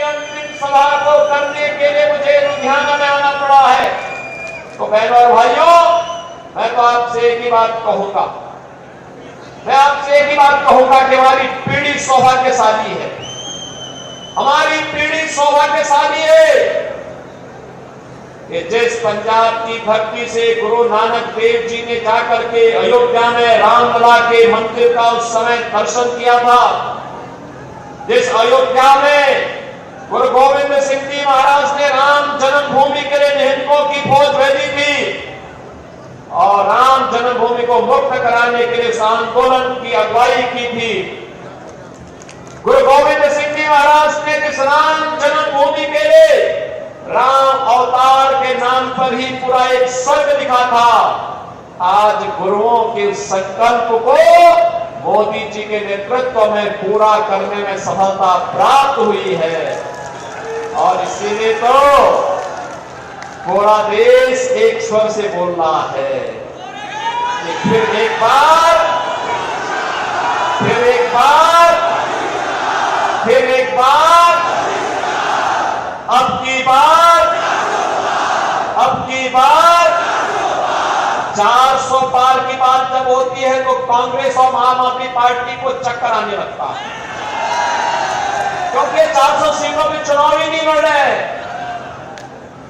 अंतिम सभा को करने के लिए मुझे लुधियाना में आना पड़ा है। तो बहनों और भाइयों, मैं तो आपसे एक ही बात कहूंगा, मैं आपसे एक ही बात कहूंगा कि हमारी पीढ़ी सौभाग्यशाली है, हमारी पीढ़ी सौभाग्यशाली है कि जिस पंजाब की धरती से गुरु नानक देव जी ने जाकर के अयोध्या में रामलला के मंदिर का उस समय दर्शन किया था, जिस अयोध्या में गुरु गोविंद सिंह जी महाराज ने राम जन्मभूमि के लिए निहंकों की फौज भेजी थी और राम जन्मभूमि को मुक्त कराने के लिए उस आंदोलन की अगुवाई की थी। गुरु गोविंद सिंह जी महाराज ने जिस राम जन्मभूमि के लिए राम अवतार के नाम पर ही पूरा एक स्वर्ग लिखा था, आज गुरुओं के उस संकल्प को मोदी जी के नेतृत्व में पूरा करने में सफलता प्राप्त हुई है। और इसीलिए तो पूरा देश एक स्वर से बोल रहा है कि फिर एक बार अब की बार 400 पार की बात जब होती है तो कांग्रेस और आम आदमी पार्टी को चक्कर आने लगता है, क्योंकि 400 सीटों में चुनाव ही नहीं लड़ रहे,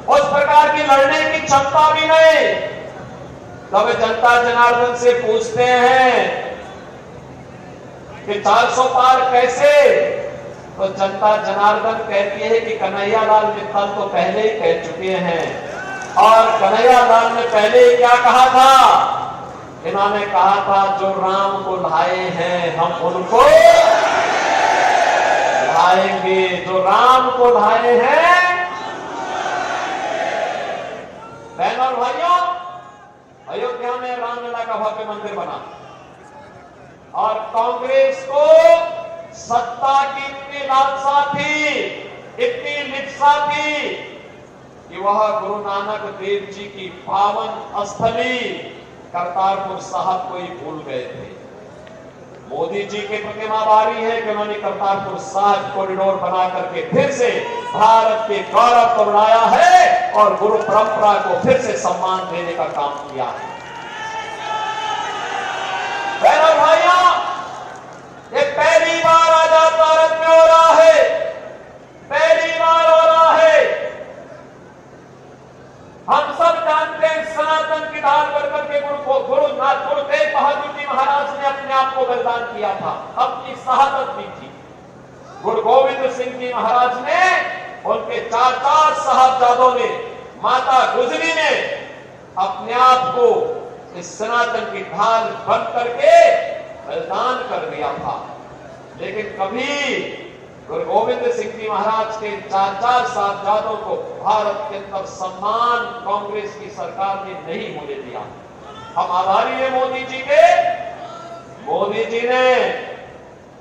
उस प्रकार की लड़ने की क्षमता भी नहीं। तब जनता जनार्दन से पूछते हैं कि 400 पार कैसे, तो जनता जनार्दन कहती है कि कन्हैयालाल मित्तल तो पहले ही कह चुके हैं। और कन्हैयालाल ने पहले क्या कहा था? इन्होंने कहा था जो राम को लाए हैं हम उनको लाएंगे, जो राम को लाए हैं। बहनों और भाइयों, अयोध्या में रामलला का भव्य मंदिर बना और कांग्रेस को सत्ता की इतनी लालसा थी, इतनी लिप्सा थी कि वह गुरु नानक देव जी की पावन स्थली करतारपुर साहब को ही भूल गए थे। मोदी जी के प्रतिमा बारी है कि उन्होंने करतारपुर साहब कॉरिडोर बना करके फिर से भारत के गौरव को बढ़ाया है और गुरु परंपरा को फिर से सम्मान देने का काम किया है। बहनों भाइयों, ये पहली बार आजाद भारत में हो रहा है, पहली बार हो रहा है। हम सब जानते हैं सनातन की ढाल बनकर के गुरु तेग बहादुर जी महाराज ने अपने आप को बलिदान किया था, अपनी शहादत दी थी। गुरु गोविंद सिंह जी महाराज ने, उनके 4 साहबजादों ने, माता गुजरी ने अपने आप को इस सनातन की ढाल बन करके बलिदान कर दिया था। लेकिन कभी गुरु गोविंद सिंह जी महाराज के 4 साहबजादों को भारत के अंदर सम्मान कांग्रेस की सरकार ने नहीं होने दिया। हम आभारी हैं मोदी जी के। मोदी जी ने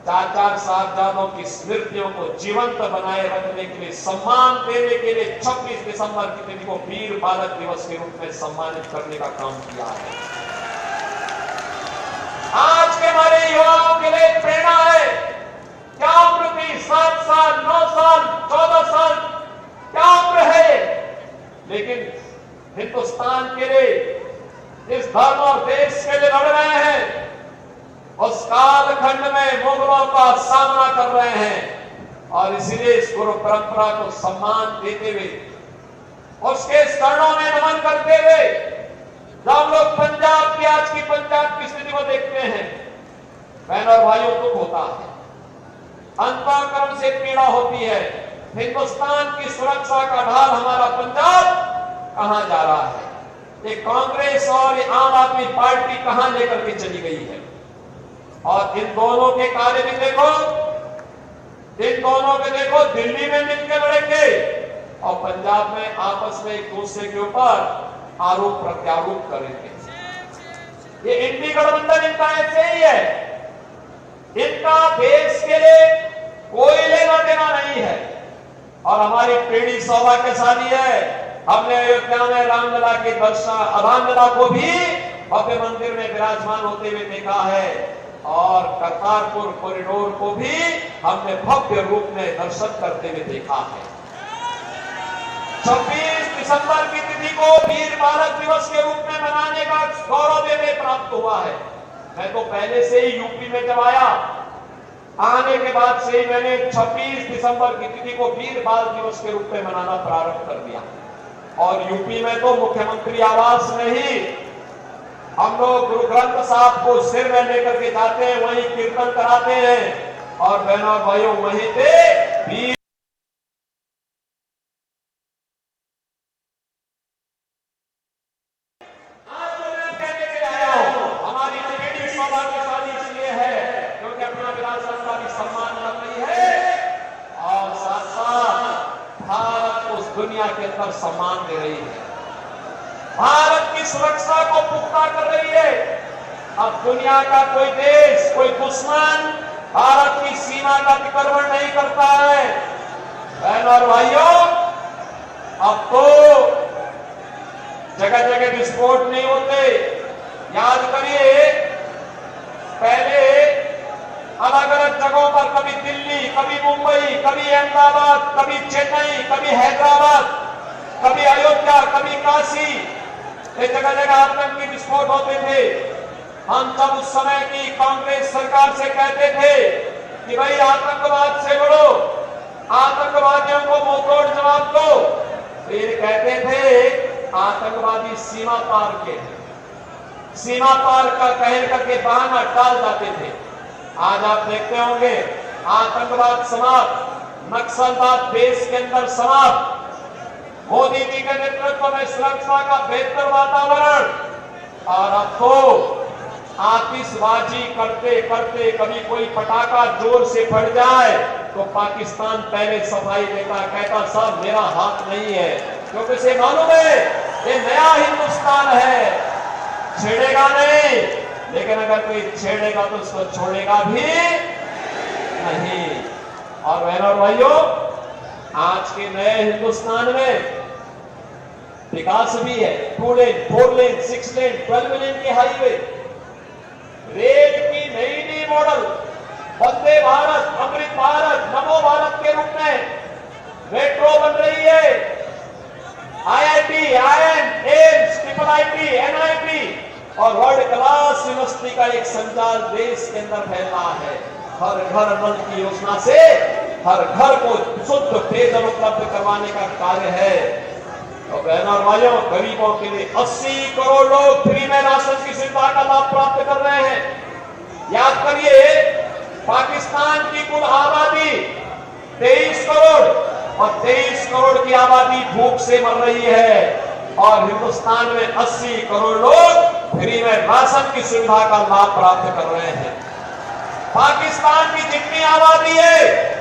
4 साहबजादों की स्मृतियों को जीवंत बनाए रखने के लिए, सम्मान देने के लिए 26 दिसंबर की तिथि को वीर बालक दिवस के रूप में सम्मानित करने का काम किया है। आज के हमारे युवाओं के लिए प्रेरणा है। क्या उम्र थी? 7 साल, 9 साल, 14 साल, क्या उम्र है? लेकिन हिंदुस्तान के लिए, इस धर्म और देश के लिए लड़ रहे हैं, उस कालखंड में मुगलों का सामना कर रहे हैं और इसीलिए इस गुरु परंपरा को सम्मान देते हुए, उसके चरणों में नमन करते हुए, जब लोग पंजाब की, आज की पंजाब की स्थिति को देखते हैं, बहनों और भाइयों, दुख होता है, अंतःकरण से पीड़ा होती है। हिंदुस्तान की सुरक्षा का ढाल हमारा पंजाब कहां जा रहा है? ये कांग्रेस और ये आम आदमी पार्टी कहां लेकर के चली गई है? और इन दोनों के कार्य भी देखो, इन दोनों के देखो, दिल्ली में मिलकर लड़ेंगे और पंजाब में आपस में एक दूसरे के ऊपर आरोप प्रत्यारोप करेंगे। ये इंडी गठबंधन इनका ऐसे ही है, इनका देश के लिए कोई लेना देना नहीं है। और हमारी पीढ़ी सौभाग्यशाली है, हमने अयोध्या में रामलला के दर्शन, रामलला को भी भव्य मंदिर में विराजमान होते हुए देखा है और करतारपुर कॉरिडोर को भी हमने भव्य रूप में दर्शन करते हुए देखा है। 26 दिसंबर की तिथि को वीर बालक दिवस के रूप में मनाने का गौरव हमें प्राप्त हुआ है। मैं तो पहले से ही यूपी में जब आने के बाद से ही मैंने 26 दिसंबर की तिथि को वीर बाल दिवस के रूप में मनाना प्रारंभ कर दिया। और यूपी में तो मुख्यमंत्री आवास में ही हम लोग गुरु ग्रंथ साहब को सिर में लेकर के जाते हैं, वहीं कीर्तन कराते हैं और बहनों भाइयों वहीं पे वीर दुनिया के अंदर सम्मान दे रही है, भारत की सुरक्षा को पुख्ता कर रही है। अब दुनिया का कोई देश, कोई दुश्मन भारत की सीमा का अतिक्रमण नहीं करता है। बहनों और भाइयों, अब तो जगह जगह विस्फोट नहीं होते। याद करिए, पहले अलग अलग जगहों पर कभी दिल्ली, कभी मुंबई, कभी अहमदाबाद, कभी चेन्नई, कभी हैदराबाद, कभी अयोध्या, कभी काशी, ये जगह जगह आतंकी विस्फोट होते थे। हम तब उस समय की कांग्रेस सरकार से कहते थे कि भाई आतंकवाद से लड़ो, आतंकवादियों को मुंहतोड़ जवाब दो। फिर कहते थे आतंकवादी सीमा पार के, सीमा पार का कह करके बहाना टाल जाते थे। आज आप देखते होंगे आतंकवाद समाप्त, नक्सलवाद देश के अंदर समाप्त, मोदी जी के नेतृत्व में सुरक्षा का बेहतर वातावरण। और अब तो आतिशबाजी करते करते कभी कोई पटाखा जोर से फट जाए तो पाकिस्तान पहले सफाई देता, कहता साहब मेरा हाथ नहीं है, क्योंकि इसे मालूम है ये नया हिंदुस्तान है, छेड़ेगा नहीं। लेकिन अगर कोई छेड़ेगा तो उसको छोड़ेगा भी नहीं। और बहनों और भाइयों, आज के नए हिंदुस्तान में विकास भी है, 2 लेन, 4 लेन, 6 लेन, 12 लेन की हाईवे, रेल की नई मॉडल, वंदे भारत, अमृत भारत, नमो भारत के रूप में मेट्रो बन रही है। IIT, IIM, AIIMS, IIT, NIT और वर्ल्ड क्लास यूनिवर्सिटी का एक संजाल देश के अंदर फैल रहा है। हर घर नल की योजना से हर घर को शुद्ध पेयजल उपलब्ध करवाने का कार्य है। तो बहनों और भाइयों, गरीबों के लिए 80 करोड़ लोग फ्री में राशन की सुविधा का लाभ प्राप्त कर रहे हैं। याद करिए, पाकिस्तान की कुल आबादी 23 करोड़ और 23 करोड़ की आबादी भूख से मर रही है और हिंदुस्तान में 80 करोड़ लोग फ्री में राशन की सुविधा का लाभ प्राप्त कर रहे हैं। पाकिस्तान की जितनी आबादी है,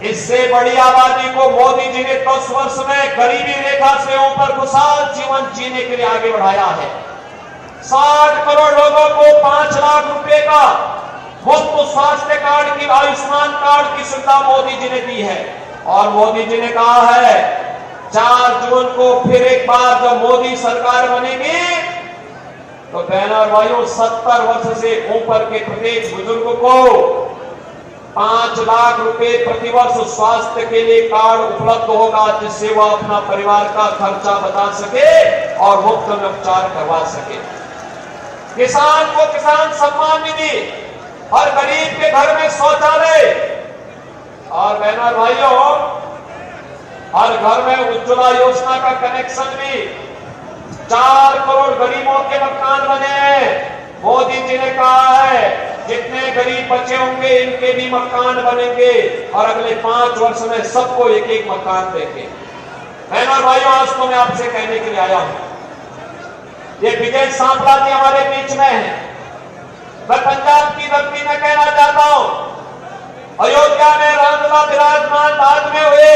इससे बड़ी आबादी को मोदी जी ने 10 वर्ष में गरीबी रेखा से ऊपर खुशहाल जीवन जीने के लिए आगे बढ़ाया है। 60 करोड़ लोगों को 5 लाख रुपए का मुफ्त स्वास्थ्य कार्ड की, आयुष्मान कार्ड की सुविधा मोदी जी ने दी है। और मोदी जी ने कहा है 4 जून को फिर एक बार जब मोदी सरकार बनेगी तो बहनों और भाइयों 70 वर्ष से ऊपर के प्रत्येक बुजुर्ग को 5 लाख रुपए प्रतिवर्ष स्वास्थ्य के लिए कार्ड उपलब्ध होगा, जिससे वह अपना परिवार का खर्चा बचा सके और मुफ्त में उपचार करवा सके। किसान को किसान सम्मान निधि, हर गरीब के घर में शौचालय, और बहनों और भाइयों हर घर में उज्ज्वला योजना का कनेक्शन भी। 4 करोड़ गरीबों के मकान बने हैं। मोदी जी ने कहा है जितने गरीब बचे होंगे इनके भी मकान बनेंगे और अगले 5 वर्ष में सबको एक एक मकान देंगे। बहनों और भाइयों, आज तो मैं आपसे कहने के लिए आया हूं, ये विजय सांपला जी हमारे बीच में है। मैं पंजाब की धरती में कहना चाहता हूं, अयोध्या में रामलला विराजमान बाद में हुए।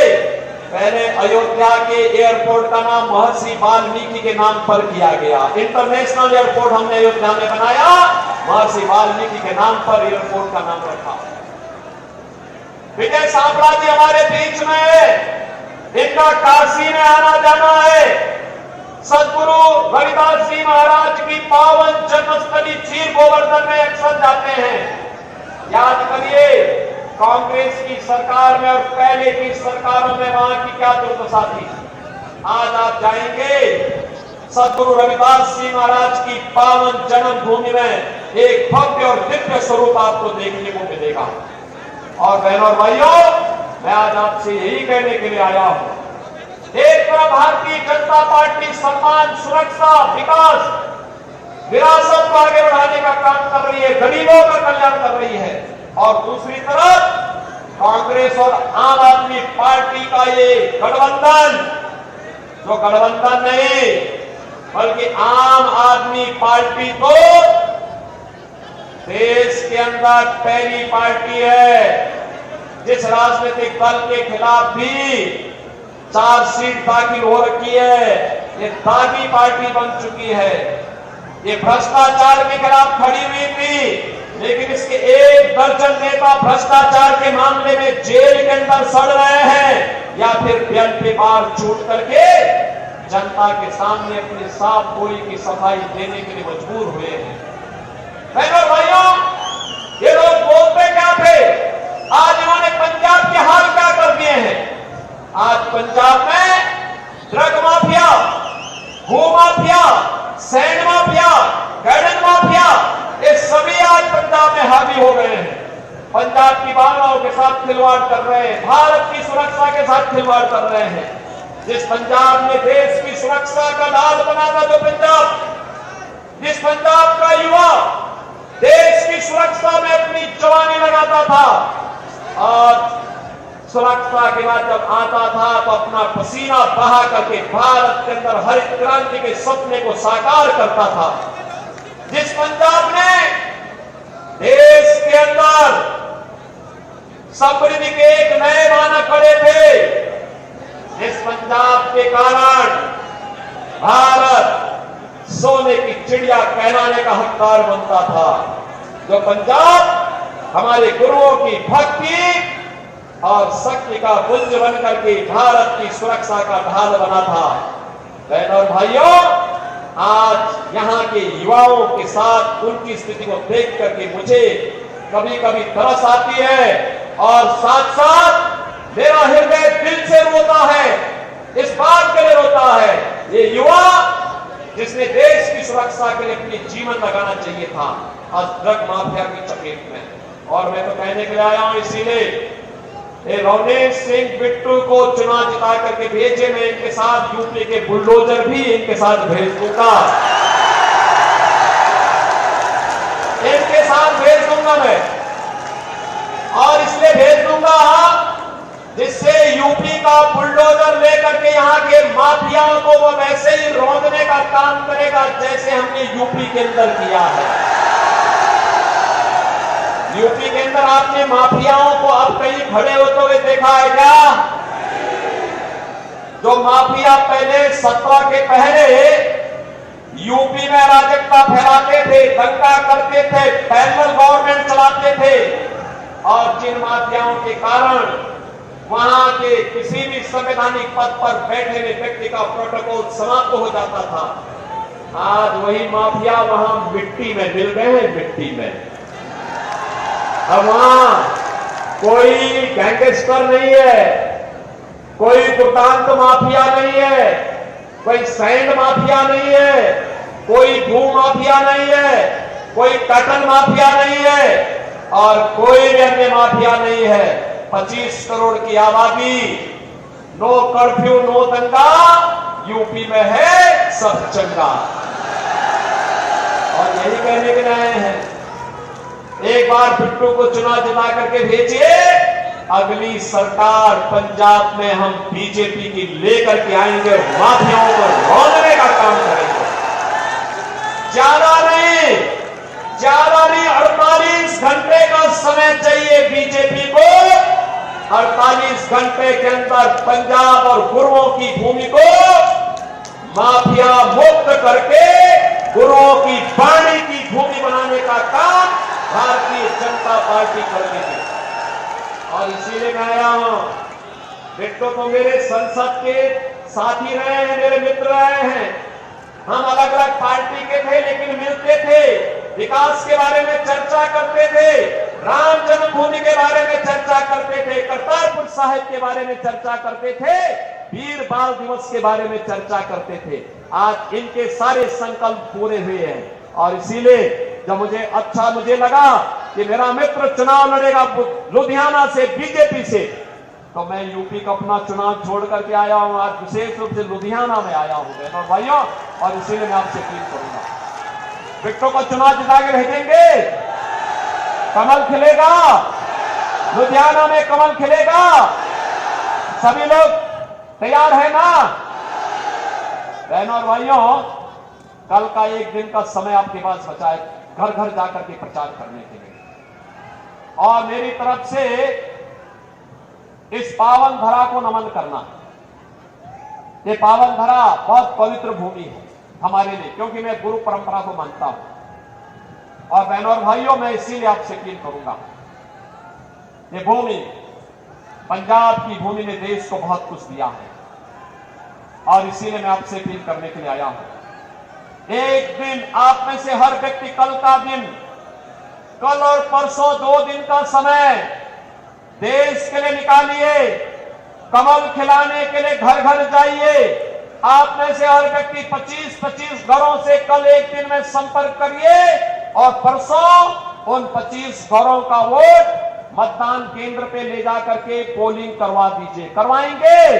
पहले अयोध्या के एयरपोर्ट का नाम महर्षि वाल्मीकि के नाम पर किया गया। इंटरनेशनल एयरपोर्ट हमने अयोध्या में बनाया, महर्षि वाल्मीकि के नाम पर एयरपोर्ट का नाम रखा। विजय सांपला जी हमारे बीच में है, इनका काशी में आना जाना है। सदगुरु रविदास जी महाराज की पावन जन्मस्थली चीर गोवर्धन में अक्सर जाते हैं। याद करिए कांग्रेस की सरकार में और पहले की सरकारों में वहां की क्या दुर्दशा थी। आज आप जाएंगे सदगुरु रविदास जी महाराज की पावन जन्मभूमि में एक भव्य और दिव्य स्वरूप आपको देखने को मिलेगा। और बहनों और भाइयों, मैं आज आपसे यही कहने के लिए आया हूं, एक तरफ भारतीय जनता पार्टी सम्मान, सुरक्षा, विकास, विरासत को आगे बढ़ाने का काम कर रही है, गरीबों का कल्याण कर रही है, और दूसरी तरफ कांग्रेस और आम आदमी पार्टी का ये गठबंधन, जो गठबंधन नहीं बल्कि आम आदमी पार्टी तो देश के अंदर पहली पार्टी है जिस राजनीतिक दल के खिलाफ भी चार्जशीट दाखिल हो रखी है। ये दागी पार्टी बन चुकी है। ये भ्रष्टाचार के खिलाफ खड़ी हुई थी, लेकिन इसके 1 दर्जन नेता भ्रष्टाचार के मामले में जेल के अंदर सड़ रहे हैं या फिर बेल पे बार छूट करके जनता के सामने अपनी साफ बोली की सफाई देने के लिए मजबूर हुए हैं। बहनों भाइयों, ये लोग बोलते क्या थे, आज इन्होंने पंजाब के हाल क्या कर दिए हैं। आज पंजाब में ड्रग माफिया, भू mafia, sand mafia, garden mafia, ये सभी आज पंजाब में हावी हो गए हैं। पंजाब की भावनाओं के साथ खिलवाड़ कर रहे हैं, भारत की सुरक्षा के साथ खिलवाड़ कर रहे हैं। जिस पंजाब में देश की सुरक्षा का ढाल बना था, जो पंजाब, जिस पंजाब का युवा देश की सुरक्षा में अपनी जवानी लगाता था और सुरक्षा के बाद जब आता था तो अपना पसीना बहा करके भारत के अंदर हरित क्रांति के सपने को साकार करता था। जिस पंजाब ने देश के अंदर समृद्धि के एक नए मानक खड़े थे, जिस पंजाब के कारण भारत सोने की चिड़िया कहलाने का हकदार बनता था, जो पंजाब हमारे गुरुओं की भक्ति और शक्ति का पुंज बनकर के भारत की सुरक्षा का ढाल बना था। बहनों और भाइयों, आज यहाँ के युवाओं के साथ उनकी स्थिति को देख करके मुझे कभी कभी तरस आती है और साथ साथ मेरा हृदय दिल से रोता है, इस बात के लिए रोता है, ये युवा जिसने देश की सुरक्षा के लिए अपनी जीवन लगाना चाहिए था, आज ड्रग माफिया की चपेट में। और मैं तो कहने के लिए आया हूं, इसीलिए रवनीत सिंह बिट्टू को चुनाव जिता करके भेजे, मैं इनके साथ यूपी के बुलडोजर भी इनके साथ भेज दूंगा, इनके साथ भेज दूंगा मैं। और इसलिए भेज दूंगा जिससे यूपी का बुलडोजर लेकर के यहाँ के माफियाओं को वो वैसे ही रौंदने का काम करेगा जैसे हमने यूपी के अंदर किया है। यूपी के अंदर आपने माफियाओं को अब कहीं खड़े होते हुए देखा है क्या? जो माफिया पहले 17 के पहले यूपी में अराजकता फैलाते थे, दंगा करते थे, पैरेलल गवर्नमेंट चलाते थे, और जिन माफियाओं के कारण वहां के किसी भी संवैधानिक पद पर बैठे हुए व्यक्ति का प्रोटोकॉल समाप्त हो जाता था, आज वही माफिया वहां मिट्टी में मिल गए हैं, मिट्टी में। अब वहां कोई गैंगस्टर नहीं है, कोई दुर्दांत माफिया नहीं है, कोई सैंड माफिया नहीं है, कोई भू माफिया नहीं है, कोई कटन माफिया नहीं है, और कोई भी अन्य माफिया नहीं है। 25 करोड़ की आबादी, नो कर्फ्यू, नो दंगा, यूपी में है सब चंगा। और यही कहने के लिए आए हैं, एक बार बिट्टू को चुनाव जिता करके भेजिए, अगली सरकार पंजाब में हम बीजेपी की लेकर के आएंगे, माफियाओं को रोकने का काम करेंगे। ज्यादा नहीं 48 घंटे का समय चाहिए बीजेपी को। 48 घंटे के अंदर पंजाब और गुरुओं की भूमि को माफिया मुक्त करके गुरुओं की वाणी की भूमि बनाने का काम भारतीय जनता पार्टी कर रही है। और इसीलिए मैं आया हूं, बिट्टू तो मेरे संसद के साथी रहे हैं, मेरे मित्र रहे हैं, हम अलग अलग पार्टी के थे लेकिन मिलते थे, विकास के बारे में चर्चा करते थे, राम जन्मभूमि के बारे में चर्चा करते थे, करतारपुर साहिब के बारे में चर्चा करते थे, वीर बाल दिवस के बारे में चर्चा करते थे। आज इनके सारे संकल्प पूरे हुए हैं और इसीलिए जब मुझे लगा कि मेरा मित्र चुनाव लड़ेगा लुधियाना से बीजेपी से, तो मैं यूपी का अपना चुनाव छोड़ करके आया हूं। आज विशेष रूप से लुधियाना में आया हूं बहनों और भाइयों, और इसीलिए मैं आपसे अपील करूंगा, बिट्टो को चुनाव जिता के भेजेंगे, कमल खिलेगा, लुधियाना में कमल खिलेगा। सभी लोग तैयार है ना बहनों और भाइयों? कल का एक दिन का समय आपके पास बचा है घर घर जाकर के प्रचार करने के लिए, और मेरी तरफ से इस पावन धरा को नमन करना। ये पावन धरा बहुत पवित्र भूमि है हमारे लिए, क्योंकि मैं गुरु परंपरा को मानता हूं। और बहनों और भाइयों, मैं इसीलिए आपसे अपील करूंगा, ये भूमि, पंजाब की भूमि ने देश को बहुत कुछ दिया है, और इसीलिए मैं आपसे अपील करने के लिए आया हूं। एक दिन आप में से हर व्यक्ति कल का दिन, कल और परसों 2 दिन का समय देश के लिए निकालिए, कमल खिलाने के लिए घर घर जाइए। आप में से हर व्यक्ति 25-25 घरों से कल एक दिन में संपर्क करिए, और परसों उन 25 घरों का वोट मतदान केंद्र पे ले जा करके पोलिंग करवा दीजिए। करवाएंगे?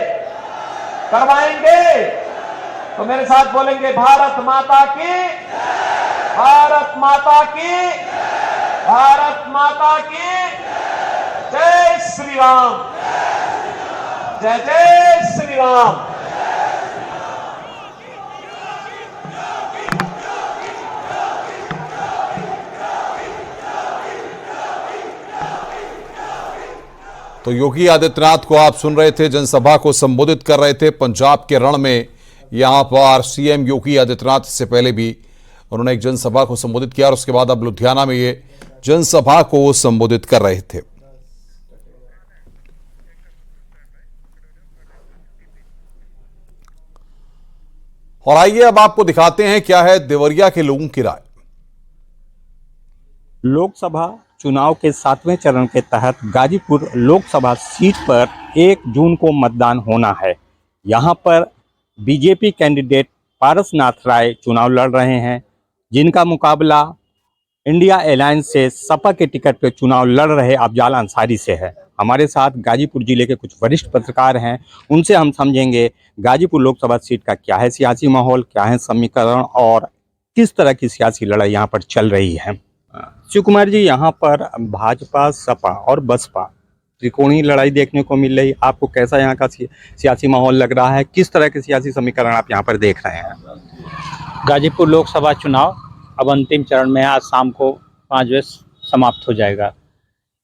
करवाएंगे? तो मेरे साथ बोलेंगे, भारत माता की, भारत माता की, भारत माता की जय श्री राम, जय जय श्री राम। तो योगी आदित्यनाथ को आप सुन रहे थे, जनसभा को संबोधित कर रहे थे पंजाब के रण में। यहां पर सीएम योगी आदित्यनाथ से पहले भी उन्होंने एक जनसभा को संबोधित किया और उसके बाद अब लुधियाना में ये जनसभा को संबोधित कर रहे थे। और आइए अब आपको दिखाते हैं क्या है देवरिया के लोगों की राय। लोकसभा चुनाव के 7वें चरण के तहत गाजीपुर लोकसभा सीट पर 1 जून को मतदान होना है। यहां पर बीजेपी कैंडिडेट पारसनाथ राय चुनाव लड़ रहे हैं, जिनका मुकाबला इंडिया अलायंस से सपा के टिकट पर चुनाव लड़ रहे अफजाल अंसारी से है। हमारे साथ गाजीपुर जिले के कुछ वरिष्ठ पत्रकार हैं, उनसे हम समझेंगे गाजीपुर लोकसभा सीट का क्या है सियासी माहौल, क्या है समीकरण और किस तरह की सियासी लड़ाई यहाँ पर चल रही है। शिव कुमार जी, यहाँ पर भाजपा, सपा और बसपा त्रिकोणीय लड़ाई देखने को मिल रही, आपको कैसा यहाँ का सियासी माहौल लग रहा है? किस तरह के सियासी समीकरण आप यहाँ पर देख रहे हैं? गाजीपुर लोकसभा चुनाव अब अंतिम चरण में है। आज शाम को 5 बजे समाप्त हो जाएगा।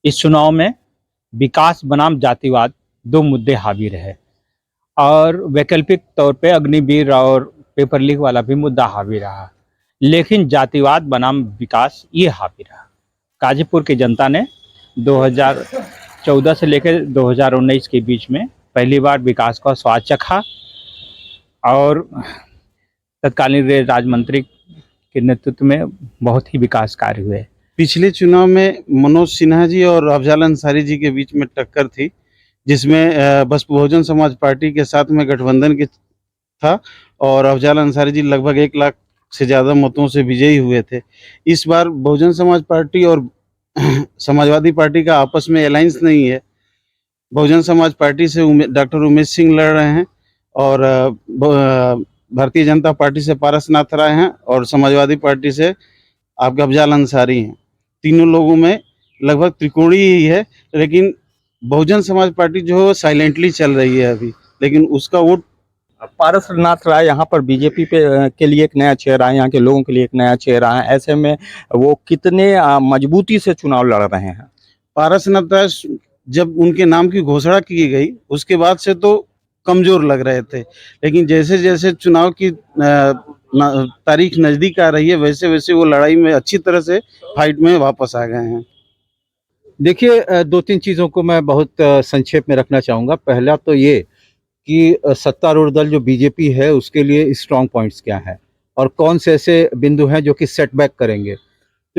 इस चुनाव में विकास बनाम जातिवाद 2 मुद्दे हावी रहे, और वैकल्पिक तौर पे अग्निवीर और पेपर लीक वाला भी मुद्दा हावी रहा, लेकिन जातिवाद बनाम विकास ये हावी रहा। गाजीपुर की जनता ने 2014 से लेकर 2019 के बीच में पहली बार विकास का स्वाद चखा, और तत्कालीन राज मंत्री के नेतृत्व में बहुत ही विकास कार्य हुए। पिछले चुनाव में मनोज सिन्हा जी और अफजाल अंसारी जी के बीच में टक्कर थी, जिसमें बसपा बहुजन समाज पार्टी के साथ में गठबंधन के था, और अफजाल अंसारी जी लगभग 1 लाख से ज़्यादा मतों से विजयी हुए थे। इस बार बहुजन समाज पार्टी और समाजवादी पार्टी का आपस में अलायंस नहीं है। बहुजन समाज पार्टी से डॉक्टर उमेश सिंह लड़ रहे हैं, और भारतीय जनता पार्टी से पारसनाथ राय हैं, और समाजवादी पार्टी से आपके अफजाल अंसारी हैं। तीनों लोगों में लगभग त्रिकोणीय ही है, लेकिन बहुजन समाज पार्टी जो साइलेंटली चल रही है अभी, लेकिन उसका वोट पारसनाथ राय यहाँ पर बीजेपी के लिए एक नया चेहरा है, यहाँ के लोगों के लिए एक नया चेहरा है। ऐसे में वो कितने मजबूती से चुनाव लड़ रहे हैं? पारसनाथ राय जब उनके नाम की घोषणा की गई उसके बाद से तो कमजोर लग रहे थे, लेकिन जैसे जैसे चुनाव की तारीख नज़दीक आ रही है, वैसे वैसे वो लड़ाई में अच्छी तरह से फाइट में वापस आ गए हैं। देखिए, 2-3 चीज़ों को मैं बहुत संक्षेप में रखना चाहूँगा। पहला तो ये कि सत्तारूढ़ दल जो बीजेपी है उसके लिए स्ट्रॉन्ग पॉइंट्स क्या हैं और कौन से ऐसे बिंदु हैं जो कि सेटबैक करेंगे।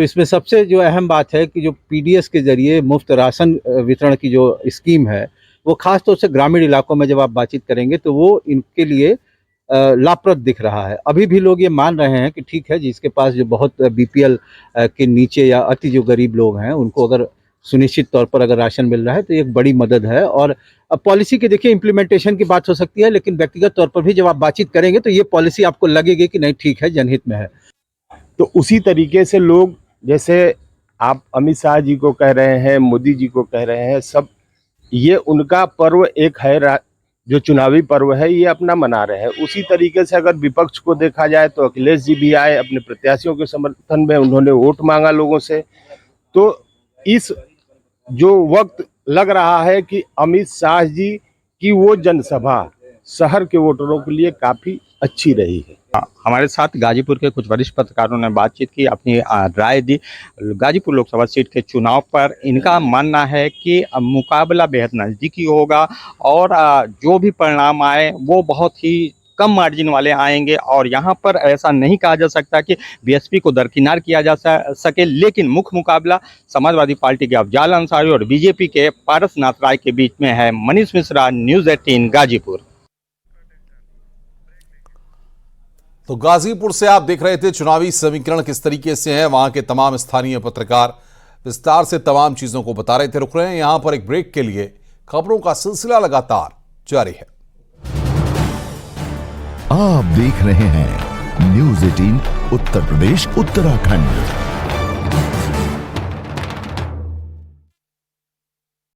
तो इसमें सबसे जो अहम बात है कि जो पीडीएस के जरिए मुफ्त राशन वितरण की जो स्कीम है, वो खास तौर से ग्रामीण इलाकों में जब आप बातचीत करेंगे तो वो इनके लिए लाभप्रद दिख रहा है। अभी भी लोग ये मान रहे हैं कि ठीक है, जिसके पास जो बहुत बीपीएल के नीचे या अति जो गरीब लोग हैं, उनको अगर सुनिश्चित तौर पर अगर राशन मिल रहा है तो ये एक बड़ी मदद है। और अब पॉलिसी के देखिए इम्प्लीमेंटेशन की बात हो सकती है, लेकिन व्यक्तिगत तौर पर भी जब आप बातचीत करेंगे तो ये पॉलिसी आपको लगेगी कि नहीं ठीक है, जनहित में है। तो उसी तरीके से लोग, जैसे आप अमित शाह जी को कह रहे हैं, मोदी जी को कह रहे हैं, सब ये उनका पर्व एक है, जो चुनावी पर्व है, ये अपना मना रहे हैं। उसी तरीके से अगर विपक्ष को देखा जाए तो अखिलेश जी भी आए, अपने प्रत्याशियों के समर्थन में उन्होंने वोट मांगा लोगों से। तो इस जो वक्त लग रहा है कि अमित शाह जी की वो जनसभा शहर के वोटरों के लिए काफी अच्छी रही है। हमारे साथ गाजीपुर के कुछ वरिष्ठ पत्रकारों ने बातचीत की, अपनी राय दी गाजीपुर लोकसभा सीट के चुनाव पर। इनका मानना है कि मुकाबला बेहद नज़दीकी होगा और जो भी परिणाम आए वो बहुत ही कम मार्जिन वाले आएंगे। और यहाँ पर ऐसा नहीं कहा जा सकता कि बीएसपी को दरकिनार किया जा सके, लेकिन मुख्य मुकाबला समाजवादी पार्टी के अफजाल अंसारी और बीजेपी के पारसनाथ राय के बीच में है। मनीष मिश्रा, न्यूज़ 18 गाजीपुर। तो गाजीपुर से आप देख रहे थे चुनावी समीकरण किस तरीके से हैं। वहां के तमाम स्थानीय पत्रकार विस्तार से तमाम चीजों को बता रहे थे। रुक रहे हैं यहां पर एक ब्रेक के लिए। खबरों का सिलसिला लगातार जारी है। आप देख रहे हैं न्यूज़ 18 उत्तर प्रदेश उत्तराखंड।